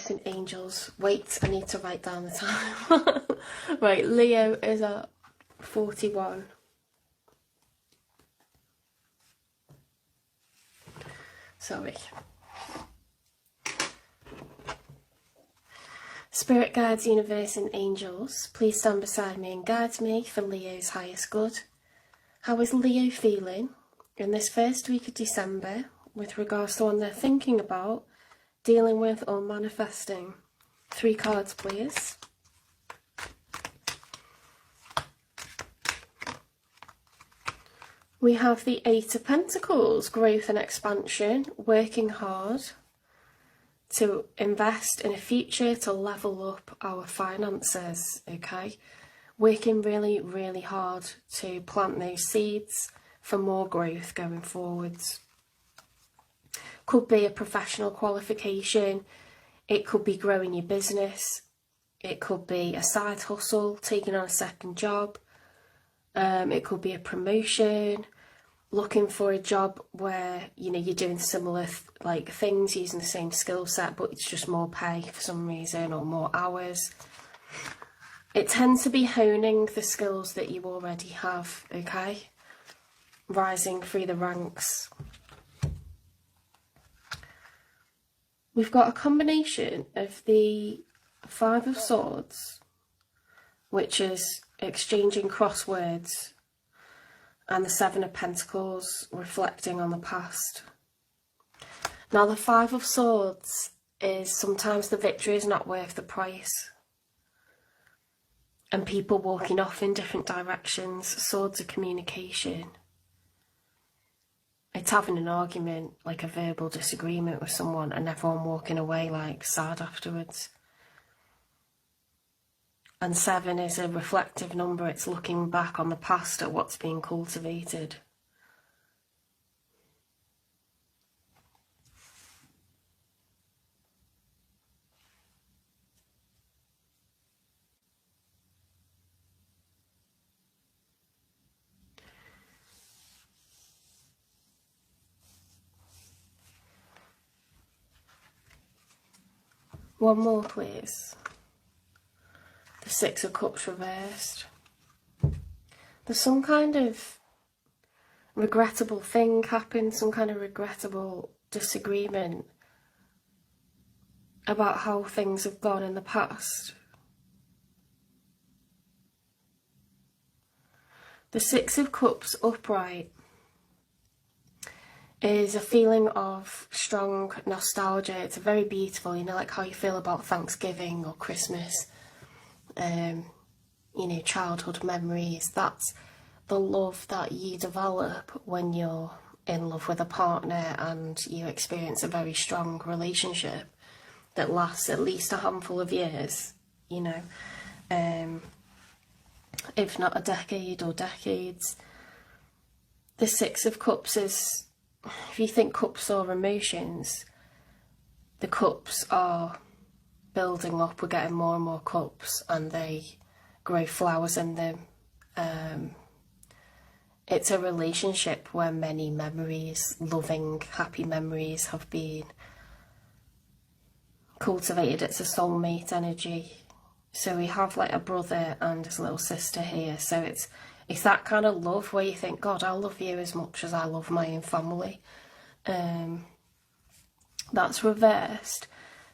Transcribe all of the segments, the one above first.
Universe and Angels. Wait, I need to write down the time. Right, Leo is at 41. Sorry. Spirit guides, universe and angels, please stand beside me and guide me for Leo's highest good. How is Leo feeling in this first week of December with regards to what they're thinking about, dealing with or manifesting? 3 cards, please. We have the 8 of Pentacles, growth and expansion, working hard to invest in a future, to level up our finances, okay? Working really, really hard to plant those seeds for more growth going forwards. Could be a professional qualification, it could be growing your business, it could be a side hustle, taking on a second job, it could be a promotion, looking for a job where, you know, you're doing similar like things, using the same skill set, but it's just more pay for some reason, or more hours. It tends to be honing the skills that you already have, okay? Rising through the ranks. We've got a combination of the 5 of Swords, which is exchanging crosswords, and the 7 of Pentacles, reflecting on the past. Now the 5 of Swords is sometimes the victory is not worth the price. And people walking off in different directions. Swords of communication. It's having an argument, like a verbal disagreement with someone, and everyone walking away like sad afterwards. And 7 is a reflective number. It's looking back on the past at what's being cultivated. One more, please. The 6 of Cups reversed. There's some kind of regrettable thing happened, some kind of regrettable disagreement about how things have gone in the past. The 6 of Cups upright is a feeling of strong nostalgia. It's very beautiful, you know, like how you feel about Thanksgiving or Christmas. You know, childhood memories. That's the love that you develop when you're in love with a partner and you experience a very strong relationship that lasts at least a handful of years, you know, if not a decade or decades. The 6 of Cups is, if you think cups are emotions, the cups are building up. We're getting more and more cups and they grow flowers in them. It's a relationship where many memories, loving, happy memories have been cultivated. It's a soulmate energy. So we have like a brother and his little sister here. So it's that kind of love where you think, God, I love you as much as I love my own family. That's reversed.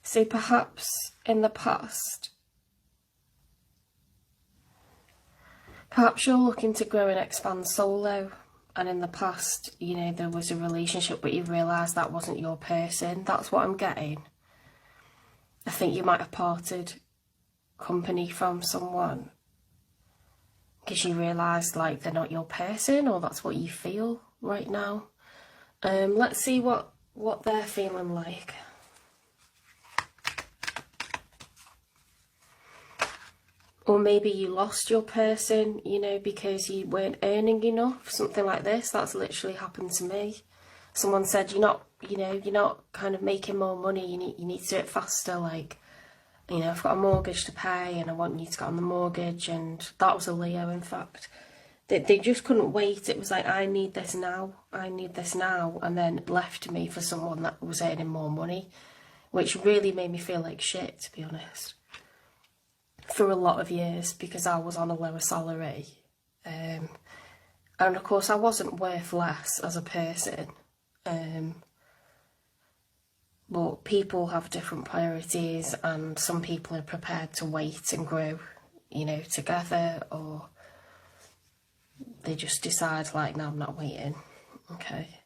So perhaps in the past, perhaps you're looking to grow and expand solo, and in the past, you know, there was a relationship but you realised that wasn't your person. That's what I'm getting. I think you might have parted company from someone because you realised like they're not your person, or that's what you feel right now. Let's see what they're feeling like. Or maybe you lost your person, you know, because you weren't earning enough, something like this. That's literally happened to me. Someone said, you're not kind of making more money, you need to do it faster, like, you know, I've got a mortgage to pay and I want you to get on the mortgage. And that was a Leo, in fact. They just couldn't wait. It was like, I need this now, and then left me for someone that was earning more money, which really made me feel like shit, to be honest, for a lot of years, because I was on a lower salary. And of course I wasn't worth less as a person. But people have different priorities, and some people are prepared to wait and grow, you know, together, or they just decide like, no, I'm not waiting. Okay.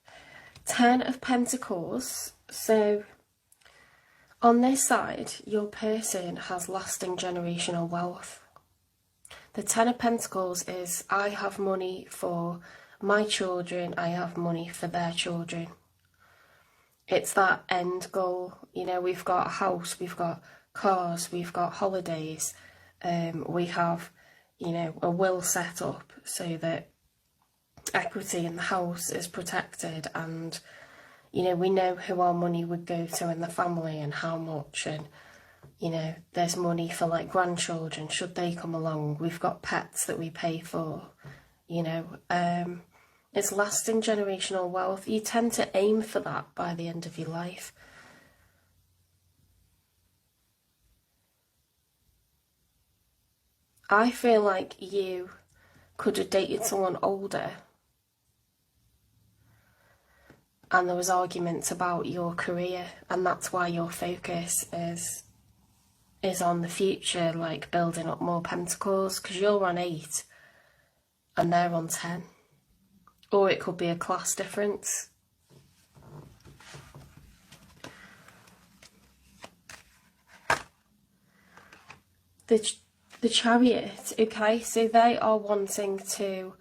10 of Pentacles. So on this side, your person has lasting generational wealth. The 10 of Pentacles is, I have money for my children, I have money for their children. It's that end goal. You know, we've got a house, we've got cars, we've got holidays, we have, you know, a will set up so that equity in the house is protected, and, you know, we know who our money would go to in the family and how much, and, you know, there's money for like grandchildren should they come along. We've got pets that we pay for, you know. It's lasting generational wealth. You tend to aim for that by the end of your life. I feel like you could have dated someone older and there was arguments about your career, and that's why your focus is on the future, like building up more pentacles, because you're on 8 and they're on 10. Or it could be a class difference. The Chariot, okay, so they are wanting to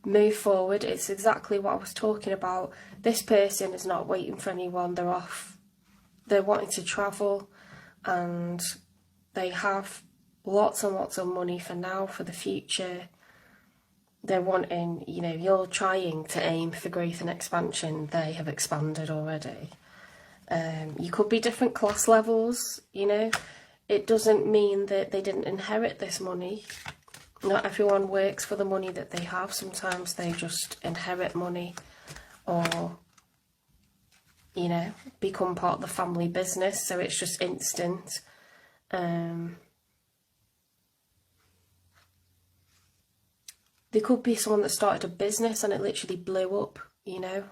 move forward. It's exactly what I was talking about. This person is not waiting for anyone. They're off. They're wanting to travel, and they have lots and lots of money for now, for the future. They're wanting, you know, you're trying to aim for growth and expansion. They have expanded already. You could be different class levels, you know. It doesn't mean that they didn't inherit this money. Not everyone works for the money that they have. Sometimes they just inherit money, or, you know, become part of the family business, so it's just instant. There could be someone that started a business and it literally blew up, you know.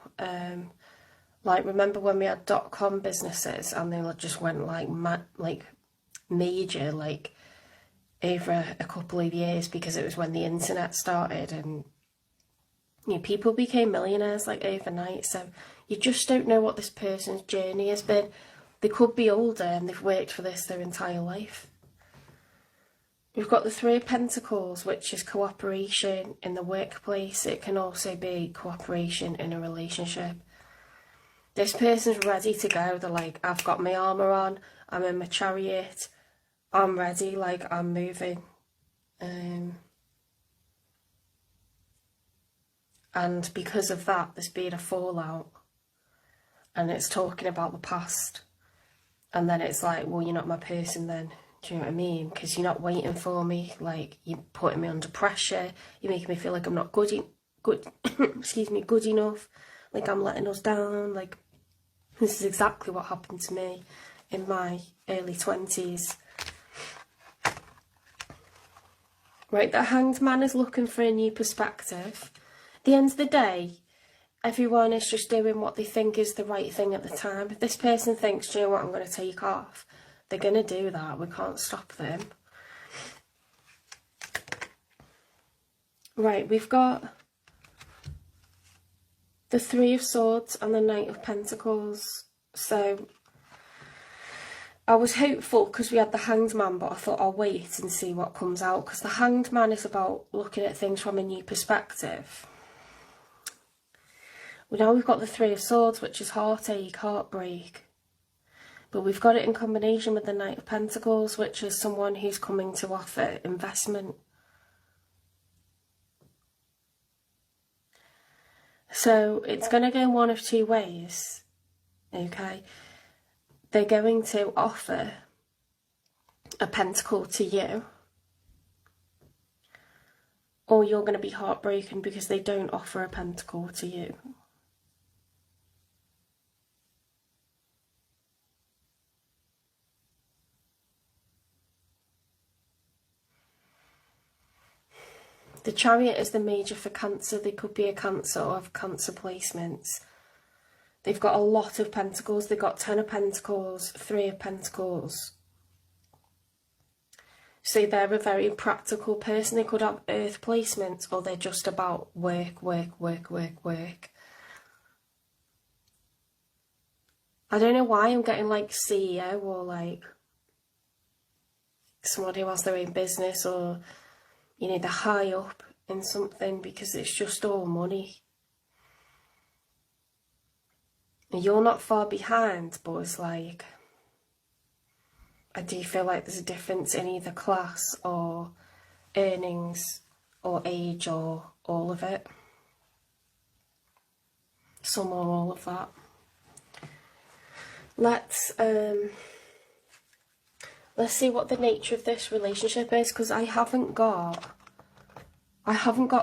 Like, remember when we had .com businesses and they just went like major, like over a couple of years, because it was when the internet started, and, you know, people became millionaires like overnight. So you just don't know what this person's journey has been. They could be older and they've worked for this their entire life. We've got the 3 of Pentacles, which is cooperation in the workplace. It can also be cooperation in a relationship. This person's ready to go. They're like, I've got my armour on, I'm in my chariot, I'm ready, like, I'm moving. And because of that, there's been a fallout. And it's talking about the past. And then it's like, well, you're not my person then. Do you know what I mean? Because you're not waiting for me. Like, you're putting me under pressure. You're making me feel like I'm not good enough. Like, I'm letting us down. Like, this is exactly what happened to me in my early 20s. Right, the Hanged Man is looking for a new perspective. At the end of the day, everyone is just doing what they think is the right thing at the time. If this person thinks, do you know what, I'm going to take off, they're going to do that. We can't stop them. Right, we've got the 3 of Swords and the Knight of Pentacles. So I was hopeful because we had the Hanged Man, but I thought I'll wait and see what comes out, because the Hanged Man is about looking at things from a new perspective. Well, now we've got the 3 of Swords, which is heartache, heartbreak. But we've got it in combination with the Knight of Pentacles, which is someone who's coming to offer investment. So it's going to go one of 2 ways, okay? They're going to offer a pentacle to you, or you're going to be heartbroken because they don't offer a pentacle to you. The Chariot is the Major for Cancer. They could be a Cancer or have Cancer placements. They've got a lot of Pentacles. They've got 10 of Pentacles, 3 of Pentacles. So they're a very practical person. They could have Earth placements, or they're just about work, work, work, work, work. I don't know why I'm getting like CEO or like someone who has their own business, or, you know, they're high up in something, because it's just all money. You're not far behind, but it's like, I do feel like there's a difference in either class or earnings or age or all of it. Some or all of that. Let's see what the nature of this relationship is, because I haven't got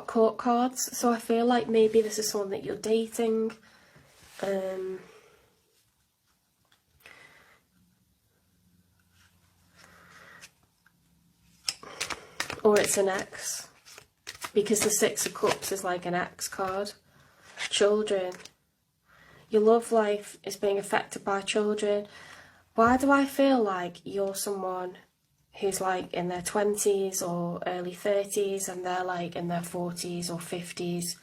court cards, so I feel like maybe this is someone that you're dating. Or it's an ex, because the Six of Cups is like an ex card. Children. Your love life is being affected by children. Why do I feel like you're someone who's like in their 20s or early 30s, and they're like in their 40s or 50s,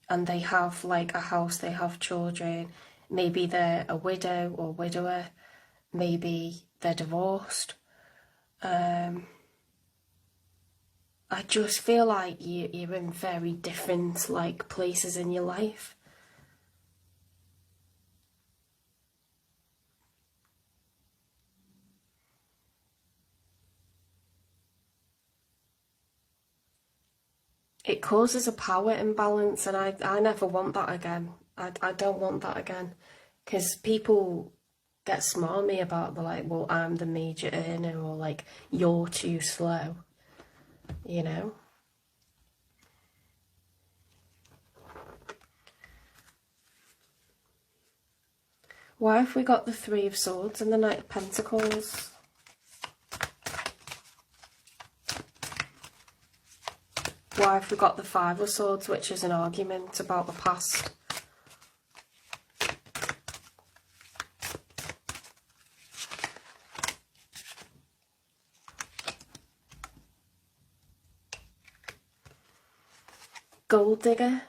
and they have like a house, they have children, maybe they're a widow or widower, maybe they're divorced. I just feel like you're in very different like places in your life. It causes a power imbalance, and I never want that again. I don't want that again, because people get smarmy about the like, well, I'm the major earner, or like, you're too slow, you know? Why have we got the Three of Swords and the Knight of Pentacles? Why have we got the Five of Swords, which is an argument about the past? Gold digger.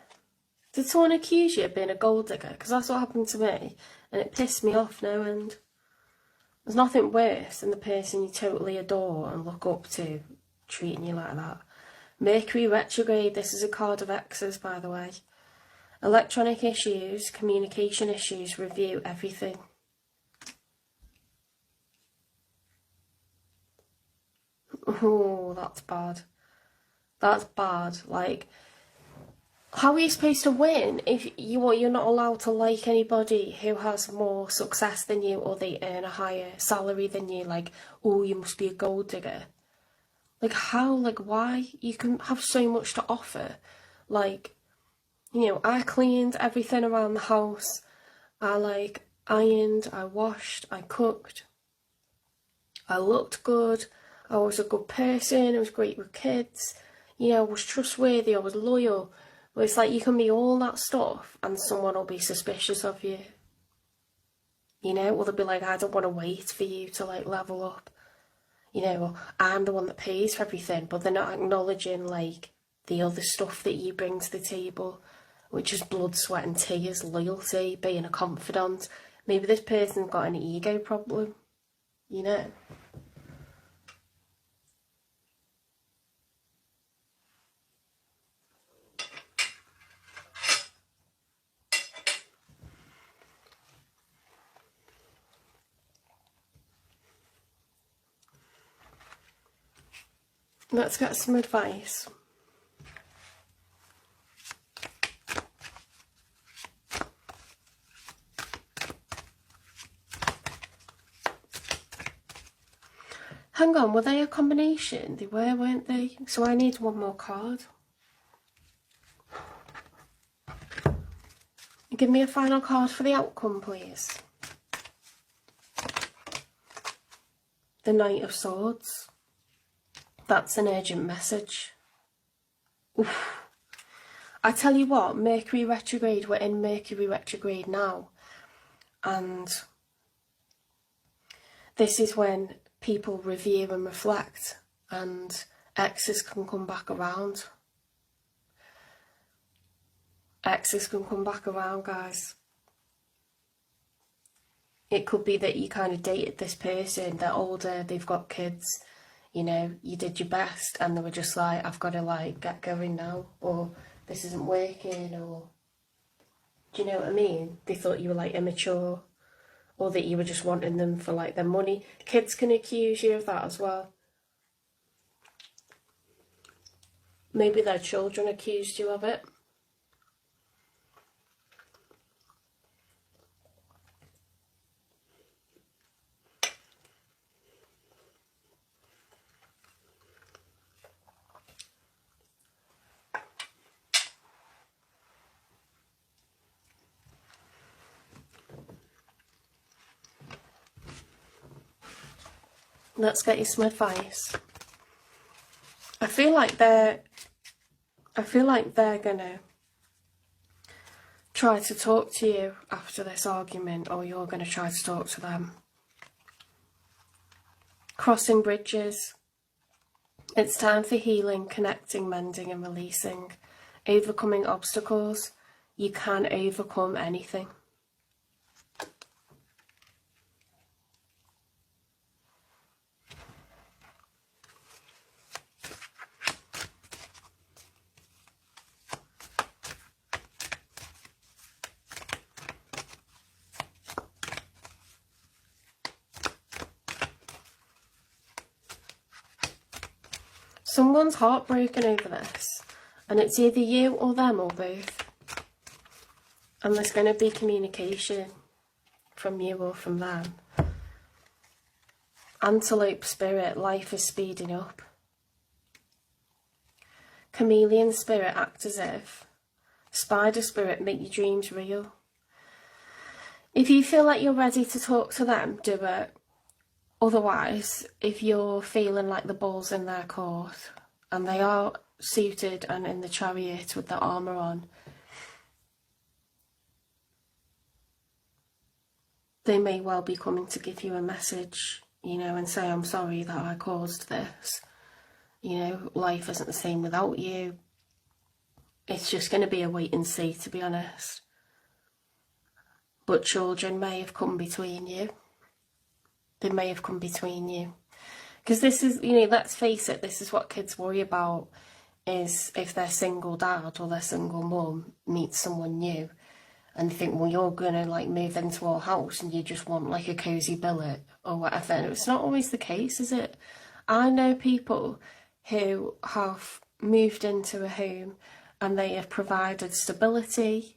Did someone accuse you of being a gold digger? Because that's what happened to me, and it pissed me off no end. There's nothing worse than the person you totally adore and look up to treating you like that. Mercury retrograde. This is a card of exes, by the way. Electronic issues, communication issues, review everything. Oh, that's bad. That's bad. Like, how are you supposed to win if you're not allowed to like anybody who has more success than you, or they earn a higher salary than you? Like, oh, you must be a gold digger. Like, how? Like, why? You can have so much to offer. Like, you know, I cleaned everything around the house. I like ironed, I washed, I cooked. I looked good. I was a good person. I was great with kids. You know, I was trustworthy. I was loyal. But it's like, you can be all that stuff and someone will be suspicious of you. You know, or they'll be like, I don't want to wait for you to like level up. You know, I'm the one that pays for everything, but they're not acknowledging like the other stuff that you bring to the table, which is blood, sweat and tears, loyalty, being a confidant. Maybe this person's got an ego problem, you know. Let's get some advice. Hang on, were they a combination? They were, weren't they? So I need one more card. Give me a final card for the outcome, please. The Knight of Swords. That's an urgent message. Oof. I tell you what, Mercury retrograde, we're in Mercury retrograde now. And this is when people review and reflect, and exes can come back around. Exes can come back around, guys. It could be that you kind of dated this person, they're older, they've got kids, you know, you did your best and they were just like, I've got to like get going now, or this isn't working, or do you know what I mean? They thought you were like immature, or that you were just wanting them for like their money. Kids can accuse you of that as well. Maybe their children accused you of it. Let's get you some advice. I feel like they're gonna try to talk to you after this argument, or you're gonna try to talk to them. Crossing bridges. It's time for healing, connecting, mending and releasing. Overcoming obstacles. You can overcome anything. Someone's heartbroken over this, and it's either you or them or both. And there's going to be communication from you or from them. Antelope spirit, life is speeding up. Chameleon spirit, act as if. Spider spirit, make your dreams real. If you feel like you're ready to talk to them, do it. Otherwise, if you're feeling like the ball's in their court, and they are suited and in the chariot with their armour on, they may well be coming to give you a message, you know, and say, I'm sorry that I caused this. You know, life isn't the same without you. It's just going to be a wait and see, to be honest. But children may have come between you. They may have come between you. Because this is, you know, let's face it, this is what kids worry about, is if their single dad or their single mum meets someone new and they think, well, you're going to like move into our house and you just want like a cosy billet or whatever. And it's not always the case, is it? I know people who have moved into a home and they have provided stability,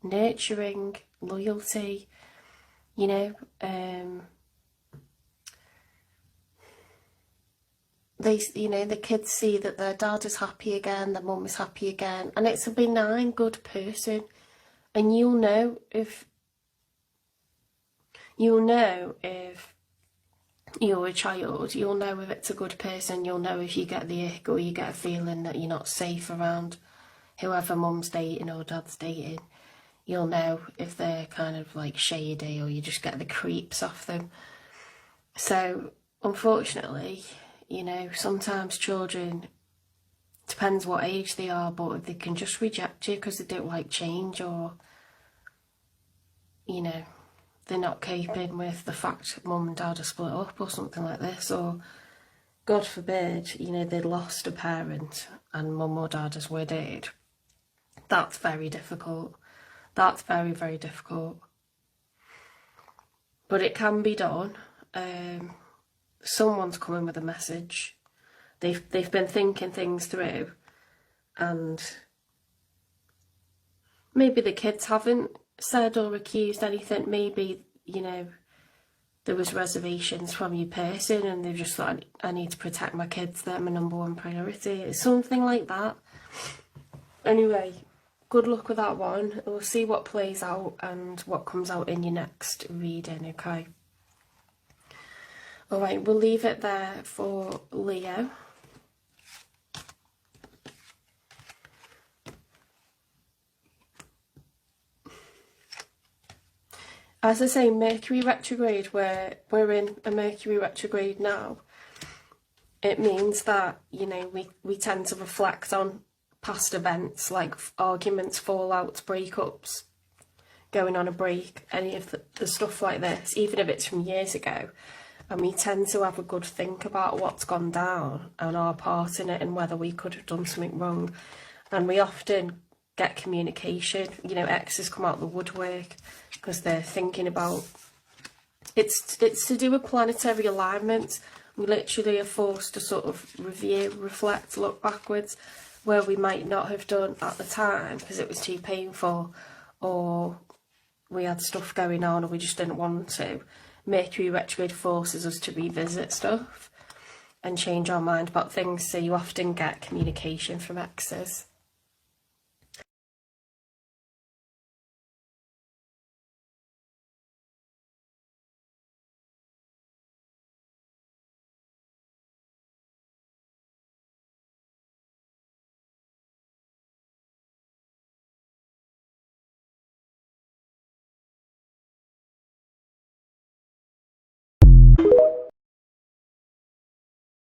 nurturing, loyalty, you know, they, you know, the kids see that their dad is happy again, their mum is happy again, and it's a benign, good person. And you'll know if you're a child, you'll know if it's a good person, you'll know if you get the ick or you get a feeling that you're not safe around whoever mum's dating or dad's dating. You'll know if they're kind of like shady or you just get the creeps off them. So, unfortunately, you know, sometimes children, depends what age they are, but they can just reject you because they don't like change, or, you know, they're not coping with the fact mum and dad are split up or something like this, or God forbid, you know, they lost a parent and mum or dad is widowed. That's very difficult. That's very, very difficult. But it can be done. Someone's coming with a message. They've been thinking things through, and maybe the kids haven't said or accused anything. Maybe, you know, there was reservations from your person and they've just thought, I need to protect my kids, they're my number one priority. It's something like that. Anyway, good luck with that one. We'll see what plays out and what comes out in your next reading, okay? Alright, we'll leave it there for Leo. as I say, Mercury retrograde, we're in a Mercury retrograde now. It means that, you know, we tend to reflect on past events like arguments, fallouts, breakups, going on a break, any of the stuff like this, even if it's from years ago. And we tend to have a good think about what's gone down and our part in it and whether we could have done something wrong. And we often get communication, you know, exes come out the woodwork because they're thinking about, it's to do with planetary alignment. We literally are forced to sort of review, reflect, look backwards where we might not have done at the time because it was too painful, or we had stuff going on or we just didn't want to. Mercury retrograde forces us to revisit stuff and change our mind about things, so you often get communication from exes.